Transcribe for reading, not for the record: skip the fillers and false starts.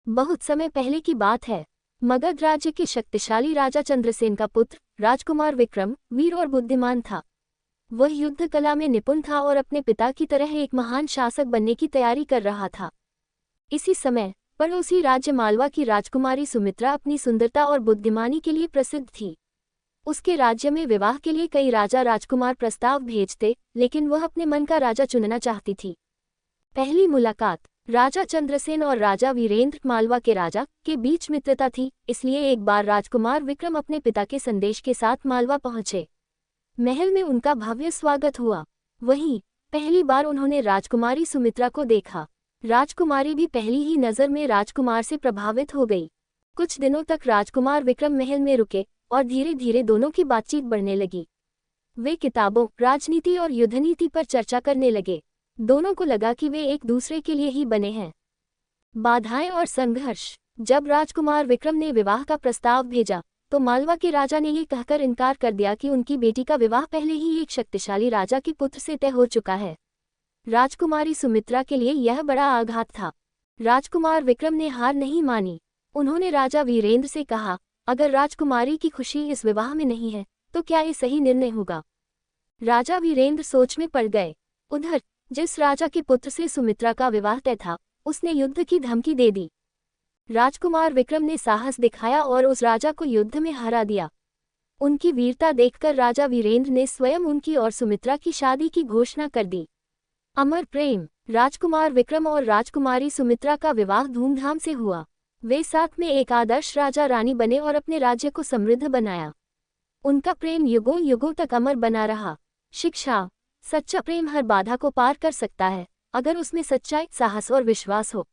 बहुत समय पहले की बात है। मगध राज्य के शक्तिशाली राजा चंद्रसेन का पुत्र राजकुमार विक्रम वीर और बुद्धिमान था। वह युद्ध कला में निपुण था और अपने पिता की तरह एक महान शासक बनने की तैयारी कर रहा था। इसी समय पड़ोसी राज्य मालवा की राजकुमारी सुमित्रा अपनी सुंदरता और बुद्धिमानी के लिए प्रसिद्ध थी। उसके राज्य में विवाह के लिए कई राजा राजकुमार प्रस्ताव भेजते, लेकिन वह अपने मन का राजा चुनना चाहती थी। पहली मुलाकात राजा चंद्रसेन और राजा वीरेंद्र मालवा के राजा के बीच मित्रता थी, इसलिए एक बार राजकुमार विक्रम अपने पिता के संदेश के साथ मालवा पहुंचे। महल में उनका भव्य स्वागत हुआ। वहीं पहली बार उन्होंने राजकुमारी सुमित्रा को देखा। राजकुमारी भी पहली ही नज़र में राजकुमार से प्रभावित हो गई। कुछ दिनों तक राजकुमार विक्रम महल में रुके और धीरे धीरे दोनों की बातचीत बढ़ने लगी। वे किताबों, राजनीति और युद्धनीति पर चर्चा करने लगे। दोनों को लगा कि वे एक दूसरे के लिए ही बने हैं। बाधाएं और संघर्ष। जब राजकुमार विक्रम ने विवाह का प्रस्ताव भेजा तो मालवा के राजा ने ये कहकर इनकार कर दिया कि उनकी बेटी का विवाह पहले ही एक शक्तिशाली राजा के पुत्र से तय हो चुका है। राजकुमारी सुमित्रा के लिए यह बड़ा आघात था। राजकुमार विक्रम ने हार नहीं मानी। उन्होंने राजा वीरेंद्र से कहा, अगर राजकुमारी की खुशी इस विवाह में नहीं है तो क्या ये सही निर्णय होगा। राजा वीरेंद्र सोच में पड़ गए। उधर जिस राजा के पुत्र से सुमित्रा का विवाह तय था, उसने युद्ध की धमकी दे दी। राजकुमार विक्रम ने साहस दिखाया और उस राजा को युद्ध में हरा दिया। उनकी वीरता देखकर राजा वीरेंद्र ने स्वयं उनकी और सुमित्रा की शादी की घोषणा कर दी। अमर प्रेम। राजकुमार विक्रम और राजकुमारी सुमित्रा का विवाह धूमधाम से हुआ। वे साथ में एक आदर्श राजा रानी बने और अपने राज्य को समृद्ध बनाया। उनका प्रेम युगों युगों तक अमर बना रहा। शिक्षा। सच्चा प्रेम हर बाधा को पार कर सकता है, अगर उसमें सच्चाई, साहस और विश्वास हो।